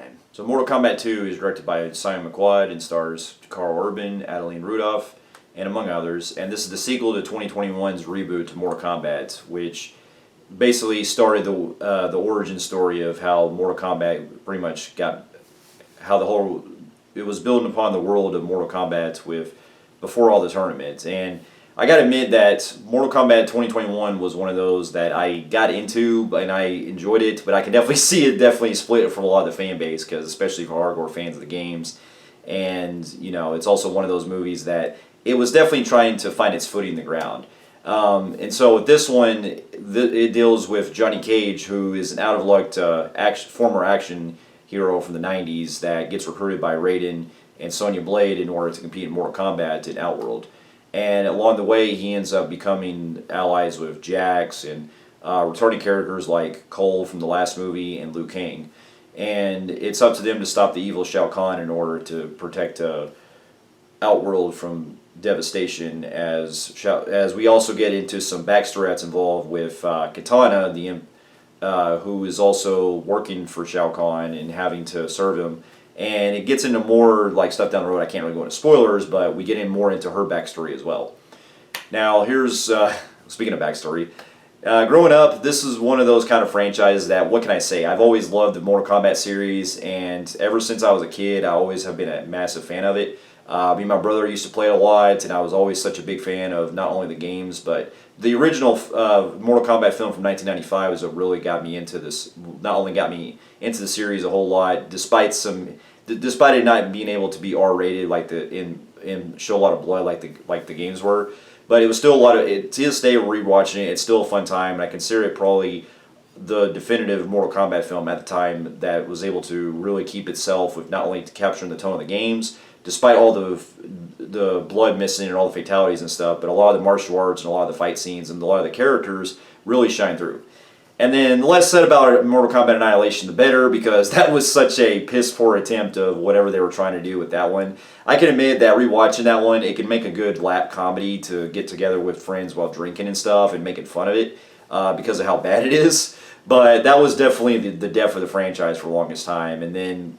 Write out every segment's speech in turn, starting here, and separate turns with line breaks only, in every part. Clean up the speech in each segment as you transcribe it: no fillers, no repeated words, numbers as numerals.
man. So Mortal Kombat 2 is directed by Simon McQuad and stars Carl Urban, Adeline Rudolph, and among others. And this is the sequel to 2021's reboot to Mortal Kombat, which basically started the origin story of how Mortal Kombat pretty much got, how the whole, it was building upon the world of Mortal Kombat with before all the tournaments. And I gotta admit that Mortal Kombat 2021 was one of those that I got into and I enjoyed it, but I can definitely see it definitely split from a lot of the fan base, because especially for hardcore fans of the games. And you know, it's also one of those movies that it was definitely trying to find its footing in the ground. And so with this one, it deals with Johnny Cage, who is an out-of-luck former action hero from the 90s that gets recruited by Raiden and Sonya Blade in order to compete in Mortal Kombat in Outworld. And along the way, he ends up becoming allies with Jax and returning characters like Cole from the last movie and Liu Kang. And it's up to them to stop the evil Shao Kahn in order to protect Outworld from devastation, as we also get into some backstory that's involved with Kitana, the imp, who is also working for Shao Kahn and having to serve him. And it gets into more like stuff down the road. I can't really go into spoilers, but we get in more into her backstory as well. Now, here's speaking of backstory. Growing up, this is one of those kind of franchises that, what can I say? I've always loved the Mortal Kombat series, and ever since I was a kid, I always have been a massive fan of it. Me and my brother used to play it a lot, and I was always such a big fan of not only the games, but the original Mortal Kombat film from 1995 is what really got me into this. Not only got me into the series a whole lot, despite it not being able to be R-rated like and show a lot of blood like the games were, but it was still a lot of it. To this day, rewatching it, it's still a fun time, and I consider it probably the definitive Mortal Kombat film at the time that was able to really keep itself with not only capturing the tone of the games, despite all the blood missing and all the fatalities and stuff, but a lot of the martial arts and a lot of the fight scenes and a lot of the characters really shine through. And then the less said about Mortal Kombat Annihilation, the better, because that was such a piss-poor attempt of whatever they were trying to do with that one. I can admit that rewatching that one, it can make a good lap comedy to get together with friends while drinking and stuff and making fun of it because of how bad it is. But that was definitely the death of the franchise for the longest time. And then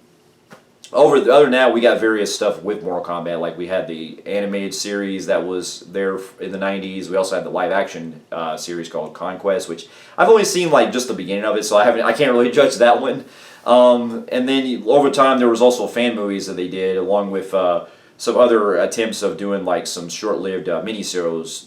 other than that, we got various stuff with Mortal Kombat. Like we had the animated series that was there in the 90s. We also had the live action series called Conquest, which I've only seen like just the beginning of it, so I can't really judge that one. And then over time, there was also fan movies that they did, along with some other attempts of doing like some short-lived miniseries.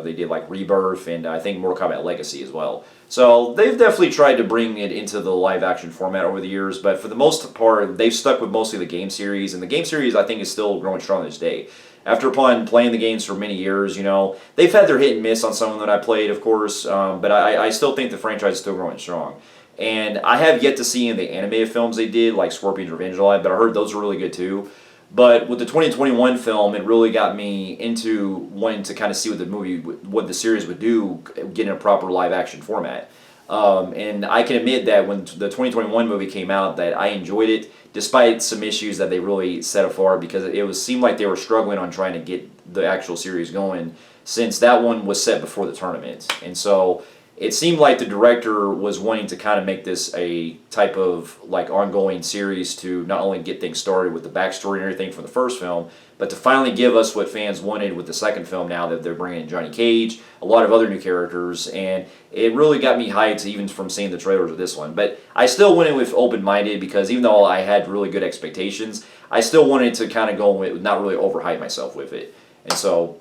They did like Rebirth and I think Mortal Kombat Legacy as well. So they've definitely tried to bring it into the live-action format over the years, but for the most part, they've stuck with mostly the game series, and the game series, I think, is still growing strong to this day. After upon playing the games for many years, you know, they've had their hit and miss on some of them that I played, of course, but I still think the franchise is still growing strong. And I have yet to see in the animated films they did, like Scorpion's Revenge a lot, but I heard those were really good too. But with the 2021 film, it really got me into wanting to kind of see what the series would do, get in a proper live-action format. And I can admit that when the 2021 movie came out, that I enjoyed it, despite some issues that they really set afar, because it seemed like they were struggling on trying to get the actual series going, since that one was set before the tournament. And so it seemed like the director was wanting to kind of make this a type of like ongoing series to not only get things started with the backstory and everything from the first film, but to finally give us what fans wanted with the second film now that they're bringing in Johnny Cage, a lot of other new characters, and it really got me hyped even from seeing the trailers of this one. But I still went in with open-minded, because even though I had really good expectations, I still wanted to kind of go with not really overhype myself with it. And so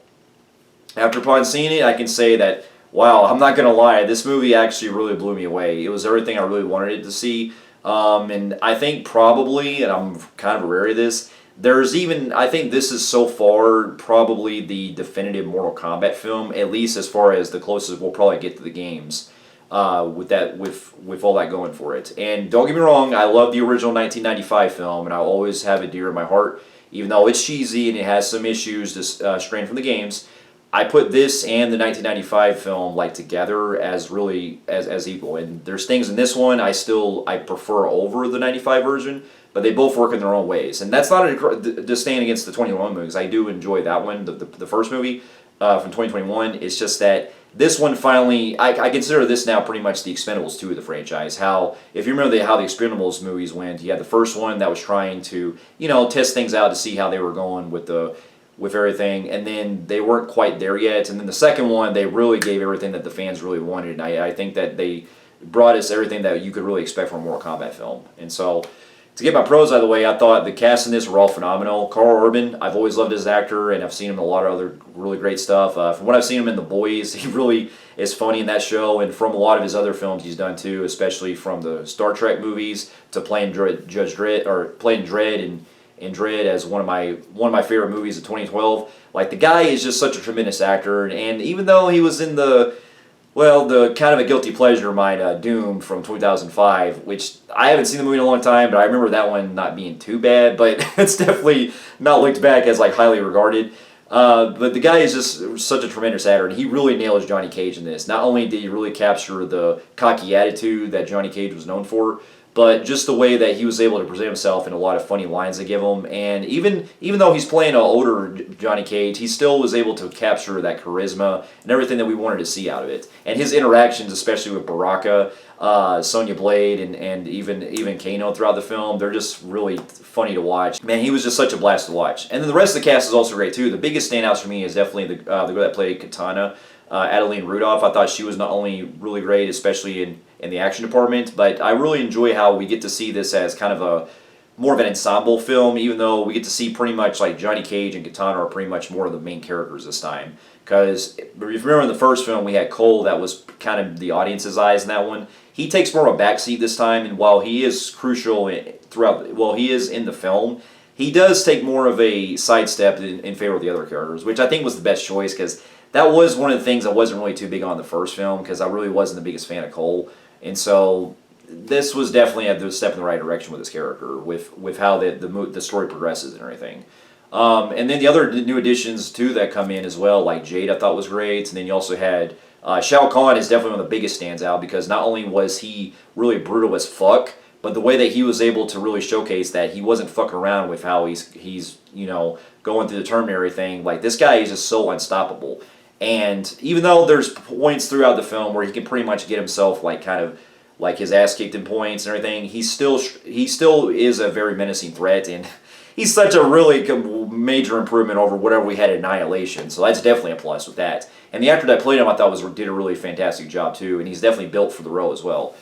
after upon seeing it, I can say that, wow, I'm not going to lie, this movie actually really blew me away. It was everything I really wanted it to see. And I think probably, and I'm kind of aware of this, I think this is so far probably the definitive Mortal Kombat film, at least as far as the closest we'll probably get to the games with all that going for it. And don't get me wrong, I love the original 1995 film, and I always have it dear in my heart, even though it's cheesy and it has some issues to strain from the games. I put this and the 1995 film like together as really as equal, and there's things in this one I prefer over the 95 version, but they both work in their own ways. And that's not just staying against the 2021 movies. I do enjoy that one, the first movie from 2021. It's just that this one finally, I consider this now pretty much the Expendables 2 of the franchise. How, if you remember how the Expendables movies went, you had the first one that was trying to, test things out to see how they were going with everything, and then they weren't quite there yet. And then the second one, they really gave everything that the fans really wanted. And I think that they brought us everything that you could really expect from a Mortal Kombat film. And so, to get my pros out of the way, I thought the cast in this were all phenomenal. Carl Urban, I've always loved his actor, and I've seen him in a lot of other really great stuff. From what I've seen him in The Boys, he really is funny in that show, and from a lot of his other films he's done too, especially from the Star Trek movies to playing Judge Dredd, or playing Dredd in Dredd as one of my favorite movies of 2012. Like, the guy is just such a tremendous actor, and even though he was in the kind of a guilty pleasure of mine, Doom from 2005, which I haven't seen the movie in a long time, but I remember that one not being too bad, but it's definitely not looked back as like highly regarded. But the guy is just such a tremendous actor, and he really nails Johnny Cage in this. Not only did he really capture the cocky attitude that Johnny Cage was known for, but just the way that he was able to present himself in a lot of funny lines they give him. And even though he's playing an older Johnny Cage, he still was able to capture that charisma and everything that we wanted to see out of it. And his interactions, especially with Baraka, Sonya Blade, and even Kano throughout the film, they're just really funny to watch. Man, he was just such a blast to watch. And then the rest of the cast is also great too. The biggest standouts for me is definitely the girl that played Katana, Adeline Rudolph. I thought she was not only really great, especially in the action department, but I really enjoy how we get to see this as kind of more of an ensemble film, even though we get to see pretty much like Johnny Cage and Katana are pretty much more of the main characters this time. Because if you remember in the first film, we had Cole that was kind of the audience's eyes in that one. He takes more of a backseat this time, and while he is crucial he is in the film, he does take more of a sidestep in favor of the other characters, which I think was the best choice, because that was one of the things I wasn't really too big on the first film, because I really wasn't the biggest fan of Cole. And so this was definitely a step in the right direction with this character, with how the story progresses and everything. And then the other new additions too that come in as well, like Jade, I thought was great. And then you also had Shao Kahn is definitely one of the biggest stands out, because not only was he really brutal as fuck, but the way that he was able to really showcase that he wasn't fucking around with how he's going through the Terminator thing. Like, this guy is just so unstoppable. And even though there's points throughout the film where he can pretty much get himself like kind of like his ass kicked in points and everything, he still is a very menacing threat, and he's such a really major improvement over whatever we had at Annihilation. So that's definitely a plus with that. And the actor that played him, I thought did a really fantastic job too, and he's definitely built for the role as well.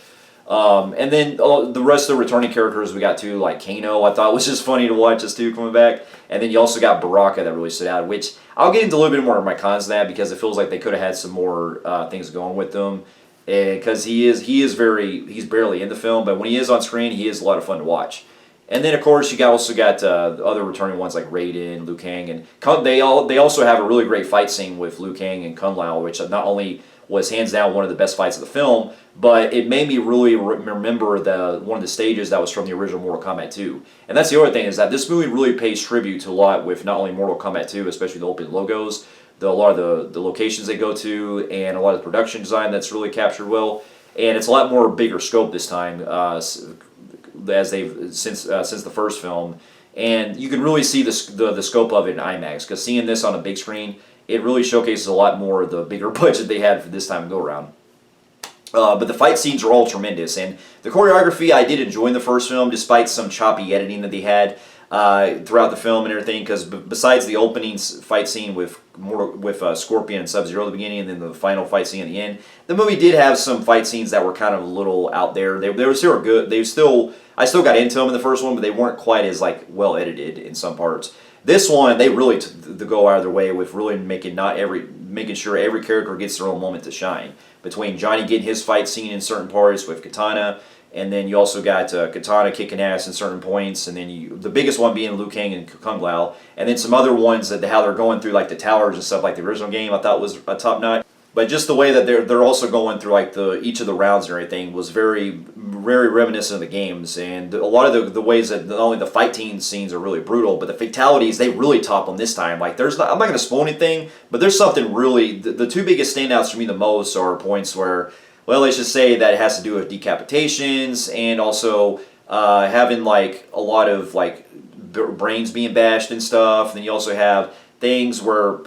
And then the rest of the returning characters we got too, like Kano, I thought was just funny to watch us too coming back. And then you also got Baraka that really stood out, which I'll get into a little bit more of my cons of that, because it feels like they could have had some more things going with them. Because he's barely in the film, but when he is on screen, he is a lot of fun to watch. And then of course you also got other returning ones like Raiden, Liu Kang, and they also have a really great fight scene with Liu Kang and Kung Lao, which not only was hands down one of the best fights of the film, but it made me really remember one of the stages that was from the original Mortal Kombat 2. And that's the other thing, is that this movie really pays tribute to a lot with not only Mortal Kombat 2, especially the open logos, a lot of the locations they go to, and a lot of the production design that's really captured well. And it's a lot more bigger scope this time, as they've since the first film. And you can really see the scope of it in IMAX, because seeing this on a big screen, it really showcases a lot more of the bigger budget they had for this time to go around. But the fight scenes are all tremendous, and the choreography I did enjoy in the first film, despite some choppy editing that they had throughout the film and everything. Because besides the opening fight scene with Scorpion and Sub-Zero at the beginning, and then the final fight scene at the end, the movie did have some fight scenes that were kind of a little out there. They were still good. I still got into them in the first one, but they weren't quite as like well edited in some parts. This one, they really go out of their way with really making sure every character gets their own moment to shine. Between Johnny getting his fight scene in certain parts with Katana, and then you also got Katana kicking ass in certain points, and then the biggest one being Liu Kang and Kung Lao, and then some other ones that how they're going through like the towers and stuff like the original game, I thought was a top notch. But just the way that they're also going through like each of the rounds and everything was very, very reminiscent of the games, and a lot of the ways that not only the fight scenes are really brutal, but the fatalities, they really top them this time. Like I'm not going to spoil anything, but there's something really, the two biggest standouts for me the most are points where, well, let's just say that it has to do with decapitations, and also having like a lot of like brains being bashed and stuff. And then you also have things where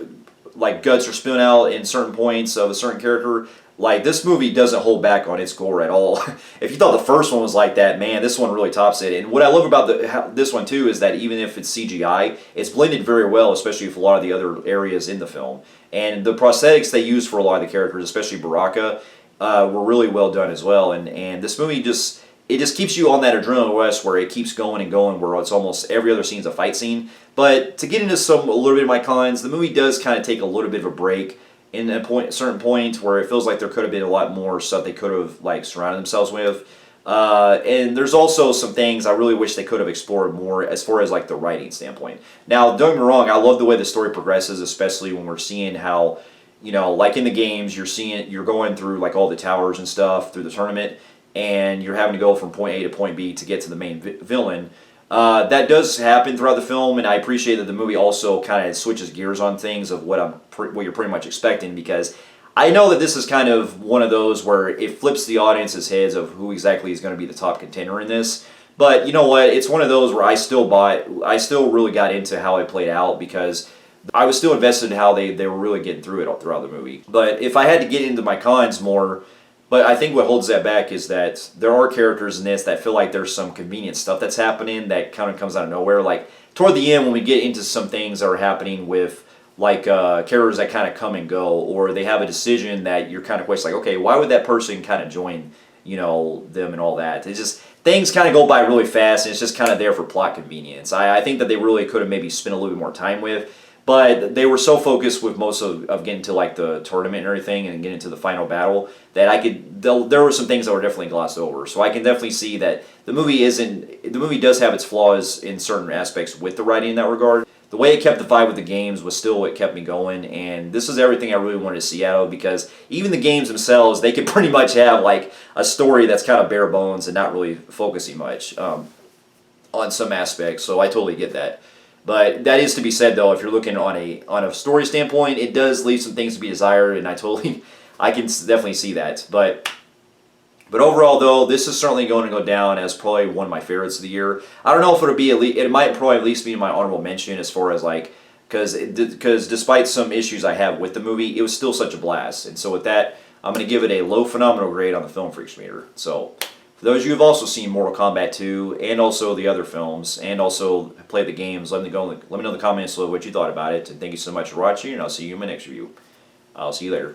like guts are spilling out in certain points of a certain character. Like, this movie doesn't hold back on its gore at all. If you thought the first one was like that, man, this one really tops it. And what I love about this one too is that even if it's CGI, it's blended very well, especially with a lot of the other areas in the film. And the prosthetics they used for a lot of the characters, especially Baraka, were really well done as well. And this movie just keeps you on that adrenaline rush where it keeps going and going, where it's almost every other scene's a fight scene. But to get into a little bit of my cons, the movie does kind of take a little bit of a break in a certain point where it feels like there could have been a lot more stuff they could have like surrounded themselves with. And there's also some things I really wish they could have explored more as far as like the writing standpoint. Now, don't get me wrong, I love the way the story progresses, especially when we're seeing how, like in the games, you're going through like all the towers and stuff through the tournament, and you're having to go from point A to point B to get to the main villain. That does happen throughout the film, and I appreciate that the movie also kind of switches gears on things of what you're pretty much expecting, because I know that this is kind of one of those where it flips the audience's heads of who exactly is going to be the top contender in this. But you know what? It's one of those where I still really got into how it played out, because I was still invested in how they were really getting through it all throughout the movie. But if I had to get into my cons more, but I think what holds that back is that there are characters in this that feel like there's some convenient stuff that's happening that kind of comes out of nowhere. Like toward the end when we get into some things that are happening with like characters that kind of come and go, or they have a decision that you're kind of questioning, like, okay, why would that person kind of join, them and all that? It's just, things kind of go by really fast, and it's just kind of there for plot convenience. I think that they really could have maybe spent a little bit more time with, but they were so focused with most of getting to like the tournament and everything and getting to the final battle that there were some things that were definitely glossed over. So I can definitely see that the movie does have its flaws in certain aspects with the writing in that regard. The way it kept the vibe with the games was still what kept me going, and this is everything I really wanted to see out of, because even the games themselves, they could pretty much have like a story that's kind of bare bones and not really focusing much on some aspects, so I totally get that. But that is to be said, though, if you're looking on a story standpoint, it does leave some things to be desired, and I can definitely see that. But overall, though, this is certainly going to go down as probably one of my favorites of the year. I don't know if it'll be it might probably at least be in my honorable mention, as far as like, because despite some issues I have with the movie, it was still such a blast. And so with that, I'm going to give it a low phenomenal grade on the Film Freaks meter. So for those of you who have also seen Mortal Kombat 2 and also the other films and also played the games, let me know in the comments what you thought about it. And thank you so much for watching, and I'll see you in my next review. I'll see you later.